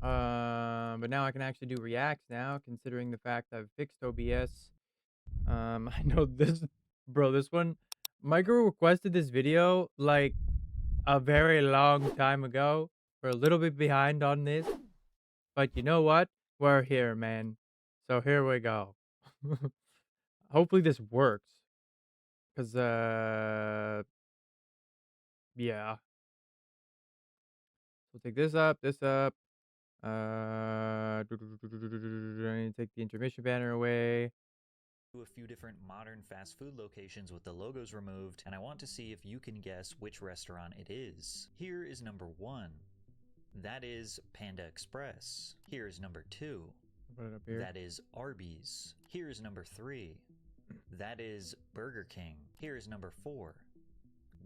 But now I can actually do reacts now, considering the fact I've fixed OBS. I know this, bro. This one, Michael requested this video like a very long time ago. We're a little bit behind on this, but you know what? We're here, man. So here we go. Hopefully this works, cause yeah. We'll take this up, this up. I need to take the intermission banner away. A few different modern fast food locations with the logos removed, and I want to see if you can guess which restaurant it is. Here is number 1. That is Panda Express. Here is number 2. Put it up here. That is Arby's. Here is number 3. That is Burger King. Here is number 4.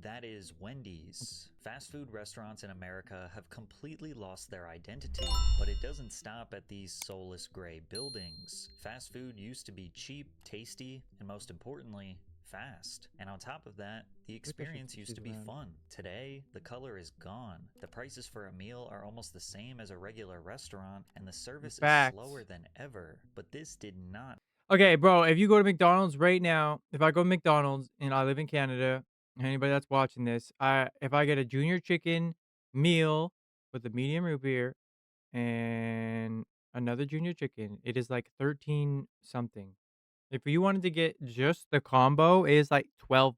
That is Wendy's. Fast food restaurants in America have completely lost their identity, but it doesn't stop at these soulless gray buildings. Fast food used to be cheap, tasty, and most importantly, fast. And on top of that, the experience used to be fun. Today, the color is gone. The prices for a meal are almost the same as a regular restaurant, and the service is slower Facts. than ever. But this did not. Okay, bro, if you go to McDonald's right now, if I go to McDonald's and I live in Canada, anybody that's watching this, if I get a junior chicken meal with a medium root beer and another junior chicken, it is like 13 something. If you wanted to get just the combo, it is like $12.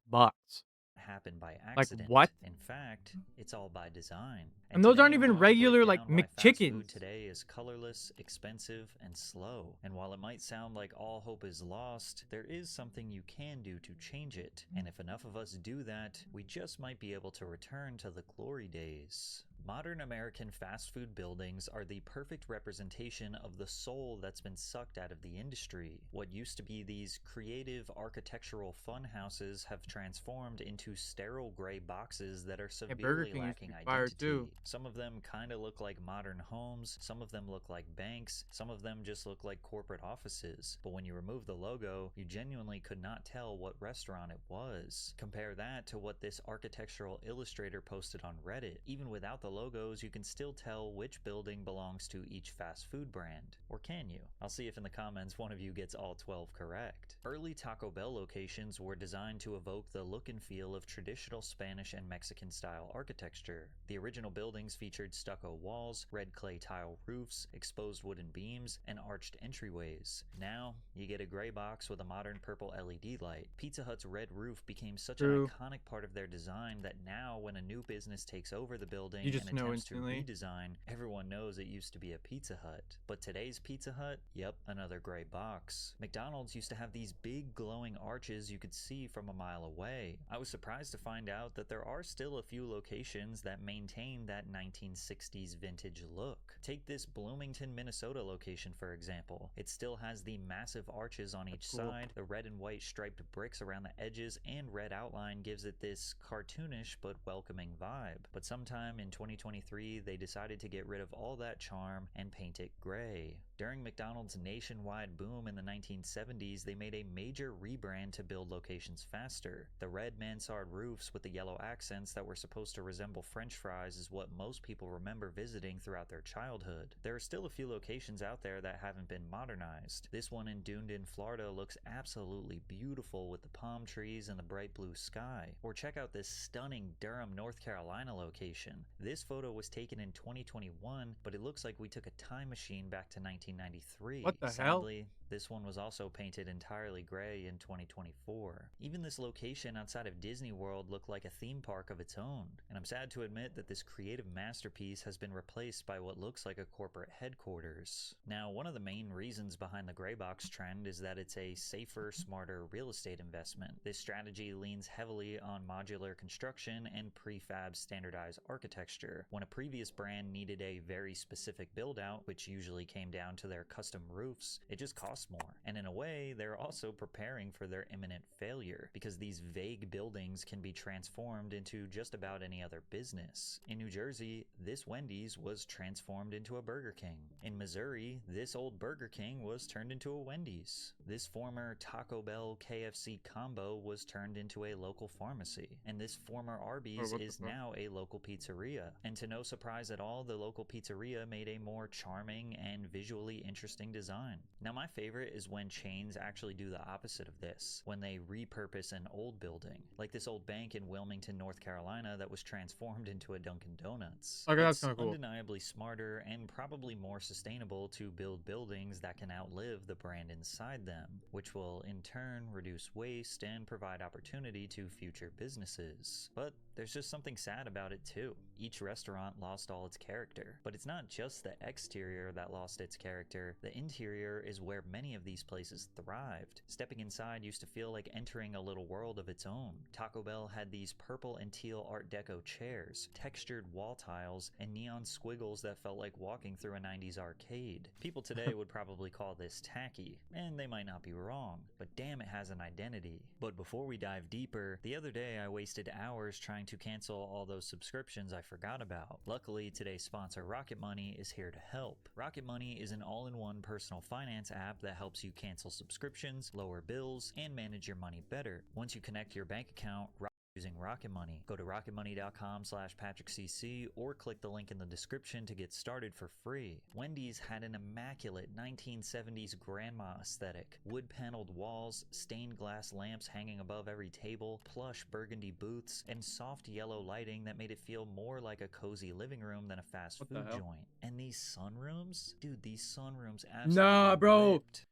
Happen by Like what? accident. In fact, it's all by design. And And those today aren't I even want to break regular like down why fast McChickens. food today is colorless, expensive, and slow. And while it might sound like all hope is lost, there is something you can do to change it. And if enough of us do that, we just might be able to return to the glory days. Modern American fast food buildings are the perfect representation of the soul that's been sucked out of the industry. What used to be these creative architectural fun houses have transformed into sterile gray boxes that are Hey, Burger severely King used to lacking be fire too. identity. Some of them kind of look like modern homes, some of them look like banks, some of them just look like corporate offices. But when you remove the logo, you genuinely could not tell what restaurant it was. Compare that to what this architectural illustrator posted on Reddit. Even without the logos, you can still tell which building belongs to each fast food brand. Or can you? I'll see if in the comments one of you gets all 12 correct. Early Taco Bell locations were designed to evoke the look and feel of traditional Spanish and Mexican style architecture. The original buildings featured stucco walls, red clay tile roofs, exposed wooden beams, and arched entryways. Now, you get a gray box with a modern purple LED light. Pizza Hut's red roof became such an True. iconic part of their design that now when a new business takes over the building You and just know attempts to instantly. redesign, everyone knows it used to be a Pizza Hut. But today's Pizza Hut? Yep, another gray box. McDonald's used to have these big glowing arches you could see from a mile away. I was surprised to find out that there are still a few locations that maintain that 1960s vintage look. Take this Bloomington, Minnesota location for example. It still has the massive arches on each side, the red and white striped bricks around the edges, and red outline gives it this cartoonish but welcoming vibe. But sometime in 2023, they decided to get rid of all that charm and paint it gray. During McDonald's nationwide boom in the 1970s, they made a major rebrand to build locations faster. The red mansard roofs with the yellow accents that were supposed to resemble French fries is what most people remember visiting throughout their childhood. There are still a few locations out there that haven't been modernized. This one in Dunedin, Florida looks absolutely beautiful with the palm trees and the bright blue sky. Or check out this stunning Durham, North Carolina location. This photo was taken in 2021, but it looks like we took a time machine back to 1993. What the hell? Sadly, this one was also painted entirely gray in 2024. Even this location outside of Disney World looked like a theme park of its own, and I'm sad to admit that this creative masterpiece has been replaced by what looks like a corporate headquarters. Now, one of the main reasons behind the gray box trend is that it's a safer, smarter real estate investment. This strategy leans heavily on modular construction and prefab standardized architecture. When a previous brand needed a very specific build out, which usually came down to their custom roofs, it just cost more. And in a way, they're also preparing for their imminent failure, because these vague buildings can be transformed into just about any other business. In New Jersey, this Wendy's was transformed into a Burger King. In Missouri, this old Burger King was turned into a Wendy's. This former Taco Bell KFC combo was turned into a local pharmacy. And this former Arby's is now a local pizzeria. And to no surprise at all, the local pizzeria made a more charming and visually interesting design. Now, my favorite is when chains actually do the opposite of this, when they repurpose an old building, like this old bank in Wilmington, North Carolina that was transformed into a Dunkin' Donuts. Okay, that's It's kind of cool. undeniably smarter and probably more sustainable to build buildings that can outlive the brand inside them, which will in turn reduce waste and provide opportunity to future businesses. But there's just something sad about it too. Each restaurant lost all its character, but it's not just the exterior that lost its character. The interior is where many of these places thrived. Stepping inside used to feel like entering a little world of its own. Taco Bell had these purple and teal Art Deco chairs, textured wall tiles, and neon squiggles that felt like walking through a 90s arcade. People today would probably call this tacky, and they might not be wrong, but damn, it has an identity. But before we dive deeper, the other day I wasted hours trying to cancel all those subscriptions I forgot about. Luckily, today's sponsor Rocket Money is here to help. Rocket Money is an all-in-one personal finance app that helps you cancel subscriptions, lower bills, and manage your money better. Once you connect your bank account using Rocket Money, go to rocketmoney.com/PatrickCC or click the link in the description to get started for free. Wendy's had an immaculate 1970s grandma aesthetic. Wood-paneled walls, stained glass lamps hanging above every table, plush burgundy booths, and soft yellow lighting that made it feel more like a cozy living room than a fast What the food hell? joint. And these sunrooms? Dude, these sunrooms absolutely Nah, bro. ripped.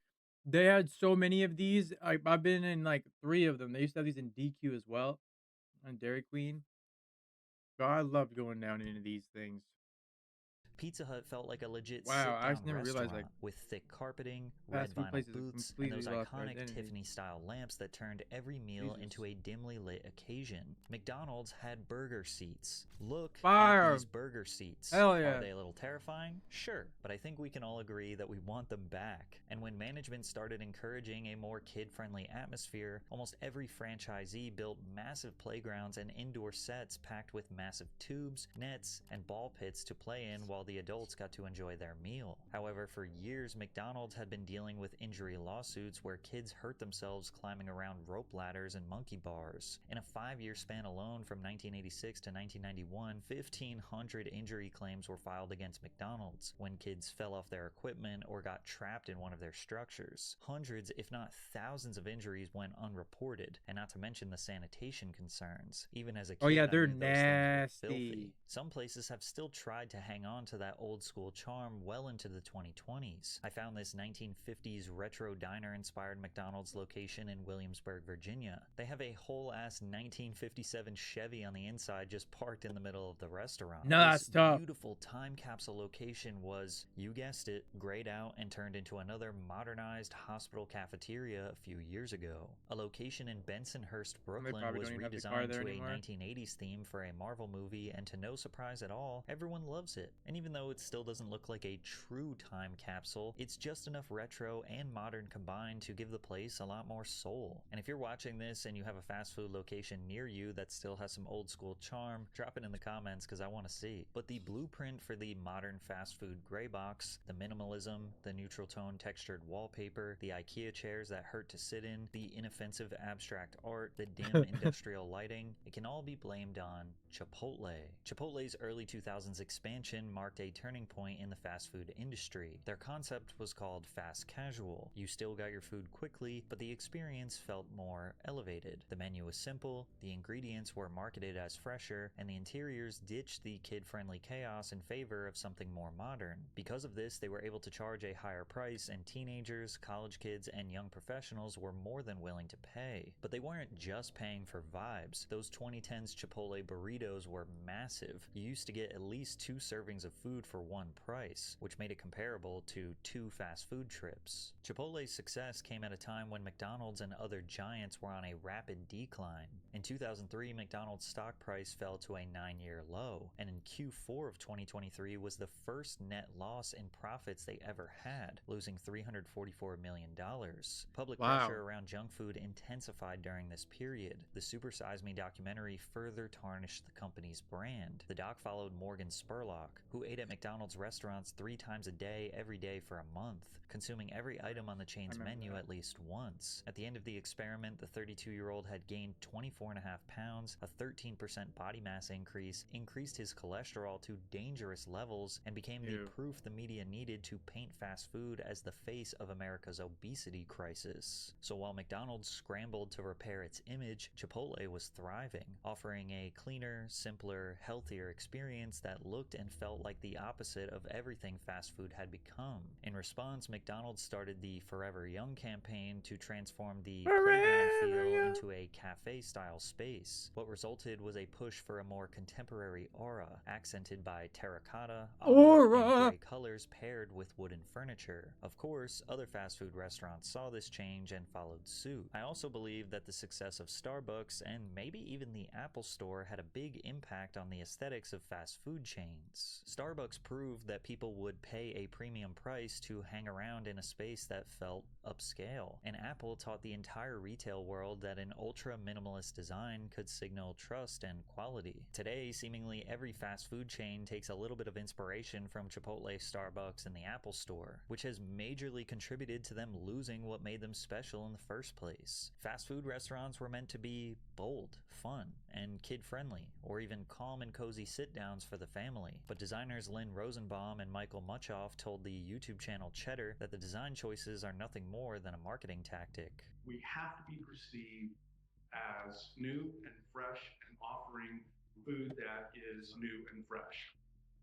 They had so many of these. I've been in like 3 of them. They used to have these in DQ as well, on Dairy Queen. So I loved going down into these things. Pizza Hut felt like a legit Wow, I sit-down actually never realized like restaurant with thick carpeting, red fast food vinyl places have booths, and completely those lost their iconic identity. Tiffany-style lamps that turned every meal into Jesus. a dimly lit occasion. McDonald's had burger seats. Look at Fire! these burger seats. Hell Are yeah. they a little terrifying? Sure, but I think we can all agree that we want them back. And when management started encouraging a more kid-friendly atmosphere, almost every franchisee built massive playgrounds and indoor sets packed with massive tubes, nets, and ball pits to play in while the adults got to enjoy their meal. However, for years, McDonald's had been dealing with injury lawsuits where kids hurt themselves climbing around rope ladders and monkey bars. In a 5-year span alone, from 1986 to 1991, 1,500 injury claims were filed against McDonald's when kids fell off their equipment or got trapped in one of their structures. Hundreds, if not thousands, of injuries went unreported, and not to mention the sanitation concerns. Even as a Oh yeah, kid, I they're knew those things were filthy. nasty. Some places have still tried to hang on to that old school charm well into the 2020s. I found this 1950s retro diner inspired McDonald's location in Williamsburg, Virginia. They have a whole ass 1957 Chevy on the inside just parked in the middle of the restaurant. No, This that's tough. beautiful time capsule location was, you guessed it, grayed out and turned into another modernized hospital cafeteria a few years ago. A location in Bensonhurst, And they Brooklyn probably was don't even have the car redesigned there to a anymore. 1980s theme for a Marvel movie, and to no surprise at all, everyone loves it. And even though it still doesn't look like a true time capsule, it's just enough retro and modern combined to give the place a lot more soul. And if you're watching this and you have a fast food location near you that still has some old school charm, drop it in the comments because I want to see. But the blueprint for the modern fast food gray box, the minimalism, the neutral tone textured wallpaper, the IKEA chairs that hurt to sit in, the inoffensive abstract art, the dim industrial lighting, it can all be blamed on Chipotle. Chipotle's early 2000s expansion marked a turning point in the fast food industry. Their concept was called fast casual. You still got your food quickly, but the experience felt more elevated. The menu was simple, the ingredients were marketed as fresher, and the interiors ditched the kid-friendly chaos in favor of something more modern. Because of this, they were able to charge a higher price, and teenagers, college kids, and young professionals were more than willing to pay. But they weren't just paying for vibes. Those 2010s Chipotle burritos were massive. You used to get at least 2 servings of food for one price, which made it comparable to 2 fast food trips. Chipotle's success came at a time when McDonald's and other giants were on a rapid decline. In 2003, McDonald's stock price fell to a 9-year low, and in Q4 of 2023 was the first net loss in profits they ever had, losing $344 million. Public Wow. pressure around junk food intensified during this period. The Super Size Me documentary further tarnished the company's brand. The doc followed Morgan Spurlock, who ate at McDonald's restaurants 3 times a day, every day for a month, consuming every item on the I chain's remember menu that. at least once. At the end of the experiment, the 32-year-old had gained 24.5 pounds, a 13% body mass increase, increased his cholesterol to dangerous levels, and became the Ew. proof the media needed to paint fast food as the face of America's obesity crisis. So while McDonald's scrambled to repair its image, Chipotle was thriving, offering a cleaner, simpler, healthier experience that looked and felt like the opposite of everything fast food had become. In response, McDonald's started the Forever Young campaign to transform the playground Forever feel young. into a cafe-style space. What resulted was a push for a more contemporary aura, accented by terracotta, olive, and Aura. gray colors paired with wooden furniture. Of course, other fast food restaurants saw this change and followed suit. I also believe that the success of Starbucks and maybe even the Apple Store had a big impact on the aesthetics of fast food chains. Starbucks proved that people would pay a premium price to hang around in a space that felt upscale, and Apple taught the entire retail world that an ultra minimalist design could signal trust and quality. Today, seemingly every fast food chain takes a little bit of inspiration from Chipotle, Starbucks, and the Apple Store, which has majorly contributed to them losing what made them special in the first place. Fast food restaurants were meant to be bold, fun, and kid-friendly, or even calm and cozy sit-downs for the family. But designers Lynn Rosenbaum and Michael Muchoff told the YouTube channel Cheddar that the design choices are nothing more than a marketing tactic. We have to be perceived as new and fresh and offering food that is new and fresh.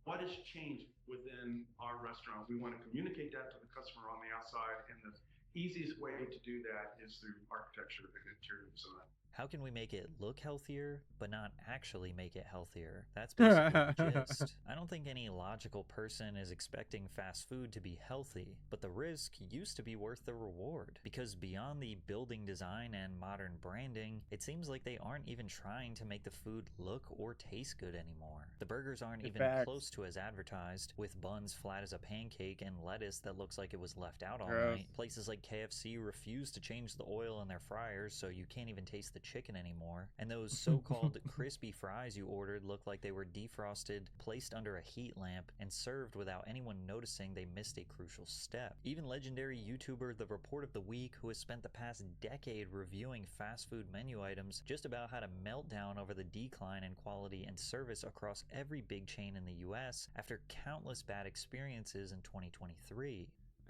What has changed within our restaurant? We want to communicate that to the customer on the outside, and the easiest way to do that is through architecture and interior design. How can we make it look healthier, but not actually make it healthier? That's basically the gist. I don't think any logical person is expecting fast food to be healthy, but the risk used to be worth the reward. Because beyond the building design and modern branding, it seems like they aren't even trying to make the food look or taste good anymore. The burgers aren't The even facts. close to as advertised, with buns flat as a pancake and lettuce that looks like it was left out all Gross. night. Places like KFC refuse to change the oil in their fryers, so you can't even taste the chicken anymore. And those so-called crispy fries you ordered look like they were defrosted, placed under a heat lamp, and served without anyone noticing they missed a crucial step. Even legendary YouTuber The Report of the Week, who has spent the past decade reviewing fast food menu items, just about had a meltdown over the decline in quality and service across every big chain in the US after countless bad experiences in 2023.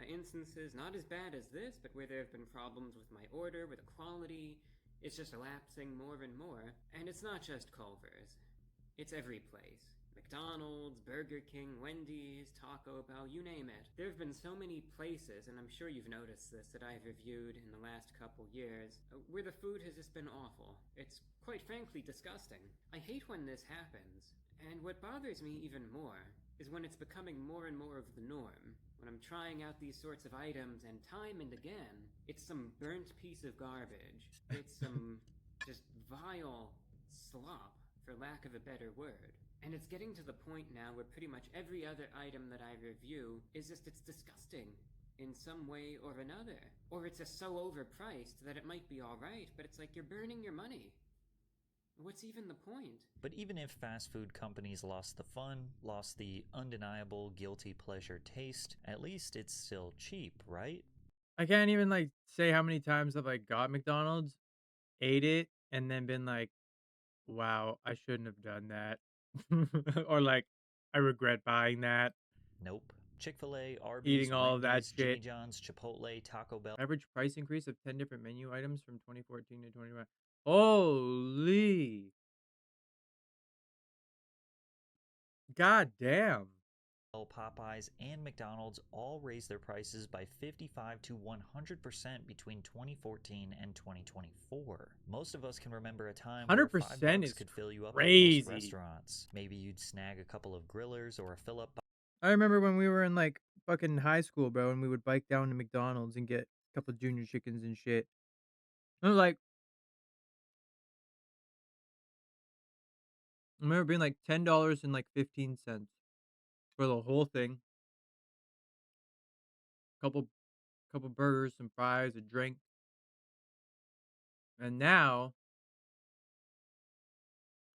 Instances not as bad as this, but where there have been problems with my order, with the quality, it's just lapsing more and more. And it's not just Culver's. It's every place. McDonald's, Burger King, Wendy's, Taco Bell, you name it. There have been so many places, and I'm sure you've noticed this, that I've reviewed in the last couple years, where the food has just been awful. It's quite frankly disgusting. I hate when this happens, and what bothers me even more is when it's becoming more and more of the norm. When I'm trying out these sorts of items, and time and again, it's some burnt piece of garbage. It's some just vile slop, for lack of a better word. And it's getting to the point now where pretty much every other item that I review is just, it's disgusting in some way or another. Or it's just so overpriced that it might be alright, but it's like you're burning your money. What's even the point? But even if fast food companies lost the fun, lost the undeniable guilty pleasure taste, at least it's still cheap, right? I can't even like say how many times I've like got McDonald's, ate it, and then been like, wow, I shouldn't have done that. Or like, I regret buying that, Nope. Chick-fil-A, eating Arby's, all of that Wendy's, Jimmy shit. John's, Chipotle, Taco Bell, Average price increase of 10 different menu items from 2014 to 2021. Holy. God damn. Popeyes, and McDonald's all raised their prices by 55 to 100% between 2014 and 2024. Most of us can remember a time where 5 100% bucks is could fill you up at most crazy. restaurants. Maybe you'd snag a couple of grillers or a fill-up. I remember when we were in like fucking high school, bro, and we would bike down to McDonald's and get a couple of junior chickens and shit. I was like, I remember being like $10 and like 15 cents for the whole thing. Couple burgers, some fries, a drink. And now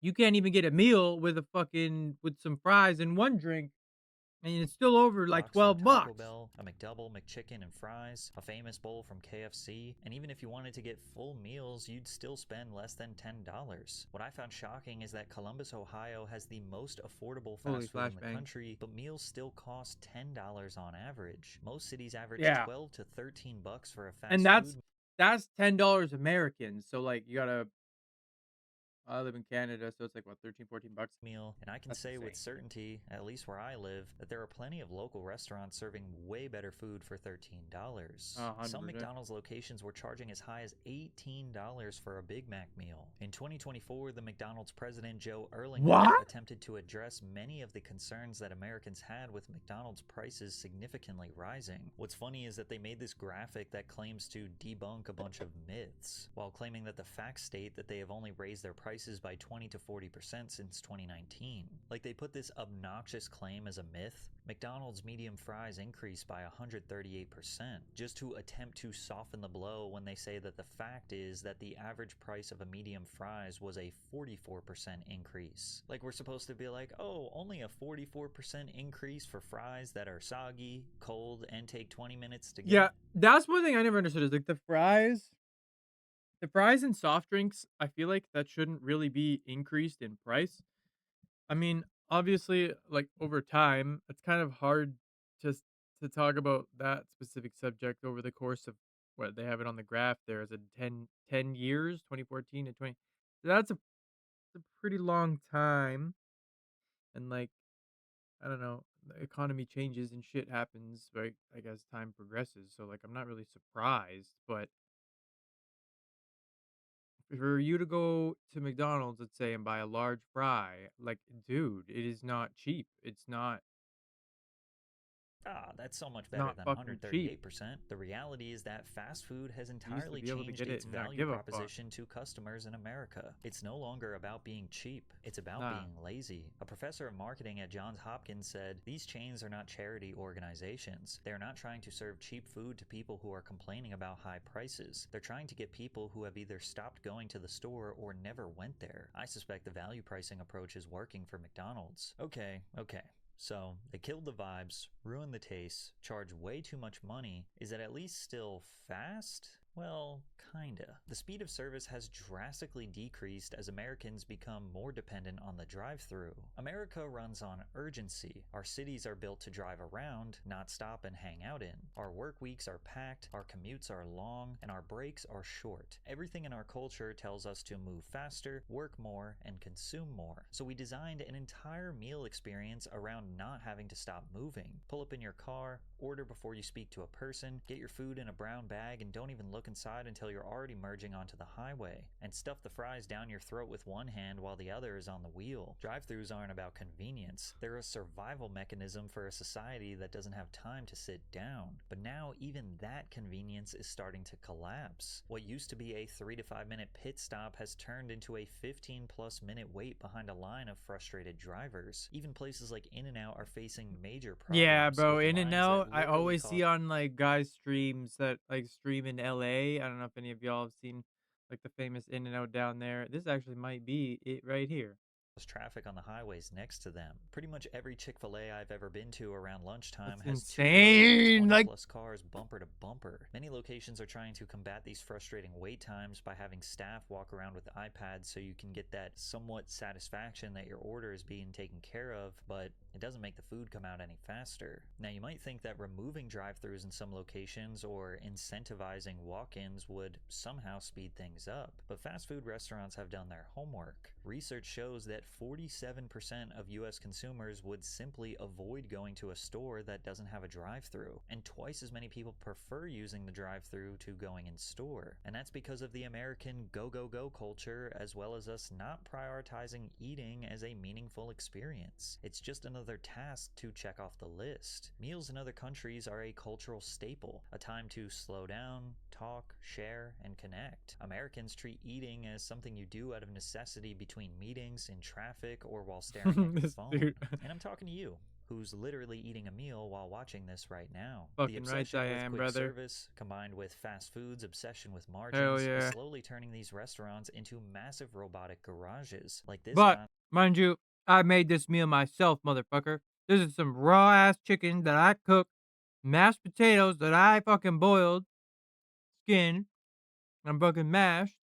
You can't even get a meal with some fries and one drink, and it's still over like Box from 12 Taco bucks. Bell, a McDouble, McChicken, and fries, a famous bowl from KFC, and even if you wanted to get full meals, you'd still spend less than $10. What I found shocking is that Columbus, Ohio has the most affordable Holy fast food in the flashbang. country, but meals still cost $10 on average. Most cities average Yeah. 12 to 13 bucks for a And fast that's food that's $10 American. So like you gotta I live in Canada, so it's like what, 13, 14 bucks. meal, and I can That's say with insane. certainty, at least where I live, that there are plenty of local restaurants serving way better food for $13. Some 100%. McDonald's locations were charging as high as $18 for a Big Mac meal. In 2024, the McDonald's president Joe Erlinger What? attempted to address many of the concerns that Americans had with McDonald's prices significantly rising. What's funny is that they made this graphic that claims to debunk a bunch of myths, while claiming that the facts state that they have only raised their prices by 20 to 40% since 2019. Like they put this obnoxious claim as a myth. McDonald's medium fries increased by 138%, just to attempt to soften the blow when they say that the fact is that the average price of a medium fries was a 44% increase. Like we're supposed to be like, oh, only a 44% increase for fries that are soggy, cold, and take 20 minutes to get? Yeah, that's one thing I never understood is like the fries and soft drinks, I feel like that shouldn't really be increased in price. I mean, obviously, like over time, it's kind of hard just to talk about that specific subject over the course of what they have it on the graph there as a 10 years, 2014 to 20. That's a pretty long time. And like, I don't know, the economy changes and shit happens, right? I guess time progresses. So like, I'm not really surprised, but for you to go to McDonald's, let's say, and buy a large fry, like, dude, it is not cheap. Ah, that's so much It's better not than fucking cheap. 138%. The reality is that fast food has You used to entirely be able to changed get it its and not value give a fuck. proposition to customers in America. It's no longer about being cheap, it's about Nah. being lazy. A professor of marketing at Johns Hopkins said, "These chains are not charity organizations. They are not trying to serve cheap food to people who are complaining about high prices. They're trying to get people who have either stopped going to the store or never went there." I suspect the value pricing approach is working for McDonald's. Okay. So, they killed the vibes, ruined the taste, charged way too much money. Is it at least still fast? Well, kinda. The speed of service has drastically decreased as Americans become more dependent on the drive-thru. America runs on urgency. Our cities are built to drive around, not stop and hang out in. Our work weeks are packed, our commutes are long, and our breaks are short. Everything in our culture tells us to move faster, work more, and consume more. So we designed an entire meal experience around not having to stop moving. Pull up in your car, order before you speak to a person, get your food in a brown bag, and don't even look inside until you're already merging onto the highway, and stuff the fries down your throat with one hand while the other is on the wheel. Drive-thrus aren't about convenience. They're a survival mechanism for a society that doesn't have time to sit down. But now even that convenience is starting to collapse. What used to be a 3 to 5 minute pit stop has turned into a 15+ minute wait behind a line of frustrated drivers. Even places like In-N-Out are facing major Yeah, problems bro. with In and lines out, that I literally always cause see on like guys streams that like stream in LA. I don't know if any of y'all have seen like the famous In and Out down there. This actually might be it right here. traffic on the highways next to them. Pretty much every Chick-fil-A I've ever been to around lunchtime That's has 2 rows of insane. 20 Like, plus cars bumper to bumper. Many locations are trying to combat these frustrating wait times by having staff walk around with iPads so you can get that somewhat satisfaction that your order is being taken care of, but it doesn't make the food come out any faster. Now you might think that removing drive-thrus in some locations or incentivizing walk-ins would somehow speed things up, but fast food restaurants have done their homework. Research shows that 47% of US consumers would simply avoid going to a store that doesn't have a drive-thru, and twice as many people prefer using the drive-thru to going in store. And that's because of the American go culture, as well as us not prioritizing eating as a meaningful experience. It's just another task to check off the list. Meals in other countries are a cultural staple, a time to slow down, talk, share, and connect. Americans treat eating as something you do out of necessity between meetings, in traffic, or while staring at your this phone. dude. And I'm talking to you. who's literally eating a meal while watching this right now. The Fucking right I obsession with am, quick brother. service, combined with fast food's obsession with Hell margins, is yeah. slowly turning these restaurants into massive robotic garages, like this But, con. mind you, I made this meal myself, motherfucker. This is some raw ass chicken that I cooked, mashed potatoes that I fucking boiled, skinned, and fucking mashed.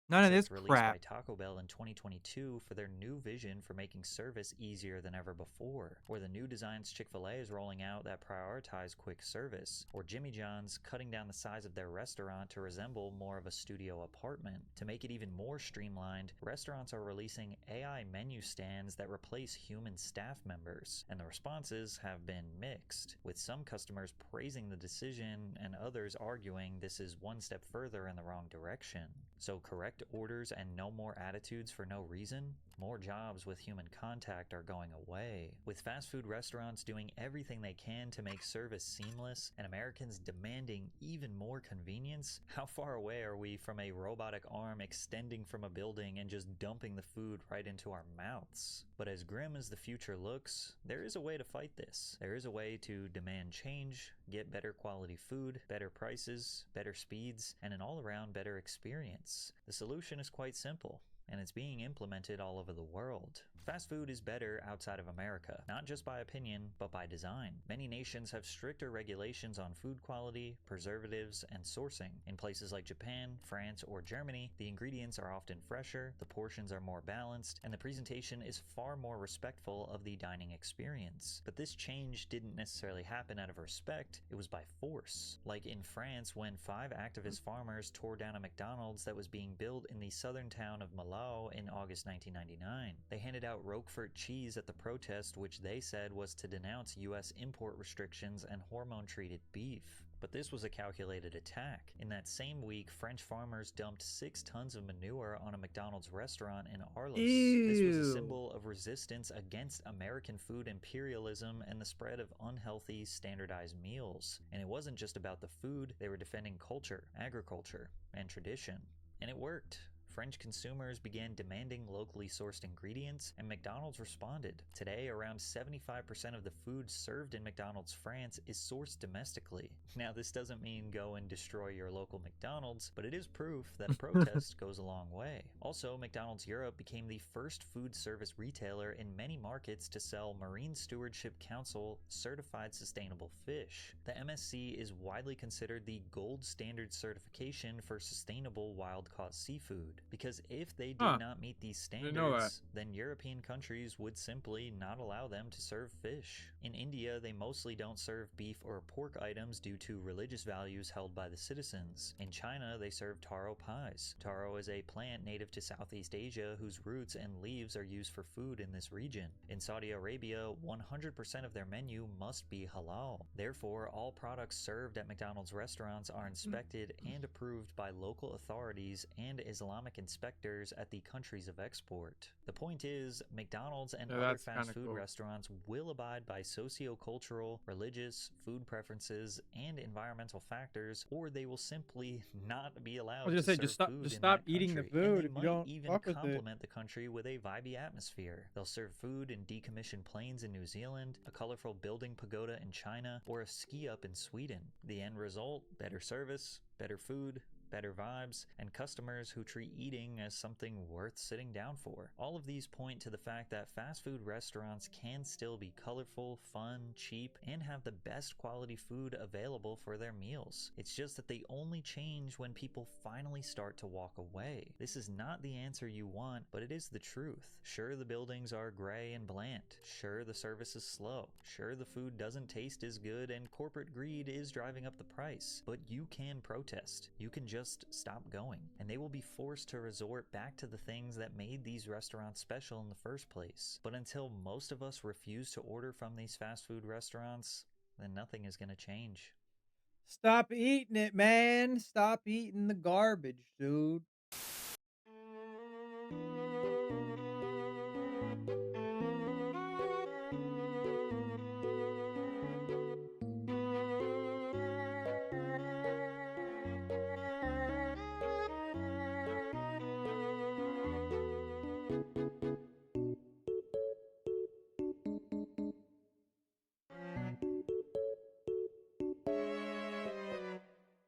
None of this Sets released by crap. Taco Bell in 2022 for their new vision for making service easier than ever before, or the new designs Chick-fil-A is rolling out that prioritize quick service, or Jimmy John's cutting down the size of their restaurant to resemble more of a studio apartment. To make it even more streamlined, restaurants are releasing AI menu stands that replace human staff members, and the responses have been mixed, with some customers praising the decision and others arguing this is one step further in the wrong direction. So correct orders and no more attitudes for no reason? More jobs with human contact are going away. With fast food restaurants doing everything they can to make service seamless and Americans demanding even more convenience, how far away are we from a robotic arm extending from a building and just dumping the food right into our mouths? But as grim as the future looks, there is a way to fight this. There is a way to demand change, get better quality food, better prices, better speeds, and an all-around better experience. The solution is quite simple, and it's being implemented all over the world. Fast food is better outside of America, not just by opinion, but by design. Many nations have stricter regulations on food quality, preservatives, and sourcing. In places like Japan, France, or Germany, the ingredients are often fresher, the portions are more balanced, and the presentation is far more respectful of the dining experience. But this change didn't necessarily happen out of respect, it was by force. Like in France, when 5 activist farmers tore down a McDonald's that was being built in the southern town of Malau in August 1999. They handed out Roquefort cheese at the protest, which they said was to denounce US import restrictions and hormone-treated beef. But this was a calculated attack. In that same week, French farmers dumped 6 tons of manure on a McDonald's restaurant in Arles. This was a Ew. symbol of resistance against American food imperialism and the spread of unhealthy, standardized meals. And it wasn't just about the food, they were defending culture, agriculture, and tradition. And it worked. French consumers began demanding locally sourced ingredients, and McDonald's responded. Today, around 75% of the food served in McDonald's France is sourced domestically. Now, this doesn't mean go and destroy your local McDonald's, but it is proof that a protest goes a long way. Also, McDonald's Europe became the first food service retailer in many markets to sell Marine Stewardship Council certified sustainable fish. The MSC is widely considered the gold standard certification for sustainable wild-caught seafood. Because if they did Huh. not meet these Didn't know that. standards, then European countries would simply not allow them to serve fish. In India, they mostly don't serve beef or pork items due to religious values held by the citizens. In China, they serve taro pies. Taro is a plant native to Southeast Asia whose roots and leaves are used for food in this region. In Saudi Arabia, 100% of their menu must be halal. Therefore, all products served at McDonald's restaurants are inspected and approved by local authorities and Islamic inspectors at the countries of export. The point is, McDonald's and Yeah, other that's fast kind of food cool. restaurants will abide by socio-cultural, religious, food preferences, and environmental factors, or they will simply not be I was allowed gonna to say serve food just in stop that eating the country, and food they if you might don't even fuck with it. complement the country with a vibey atmosphere. They'll serve food in decommissioned planes in New Zealand, a colorful building pagoda in China, or a ski up in Sweden. The end result: better service, better food, better vibes, and customers who treat eating as something worth sitting down for. All of these point to the fact that fast food restaurants can still be colorful, fun, cheap, and have the best quality food available for their meals. It's just that they only change when people finally start to walk away. This is not the answer you want, but it is the truth. Sure, the buildings are gray and bland. Sure, the service is slow. Sure, the food doesn't taste as good, and corporate greed is driving up the price. But you can protest. You can just stop going, and they will be forced to resort back to the things that made these restaurants special in the first place. But until most of us refuse to order from these fast food restaurants, then nothing is going to change. Stop eating it, man. Stop eating the garbage, dude.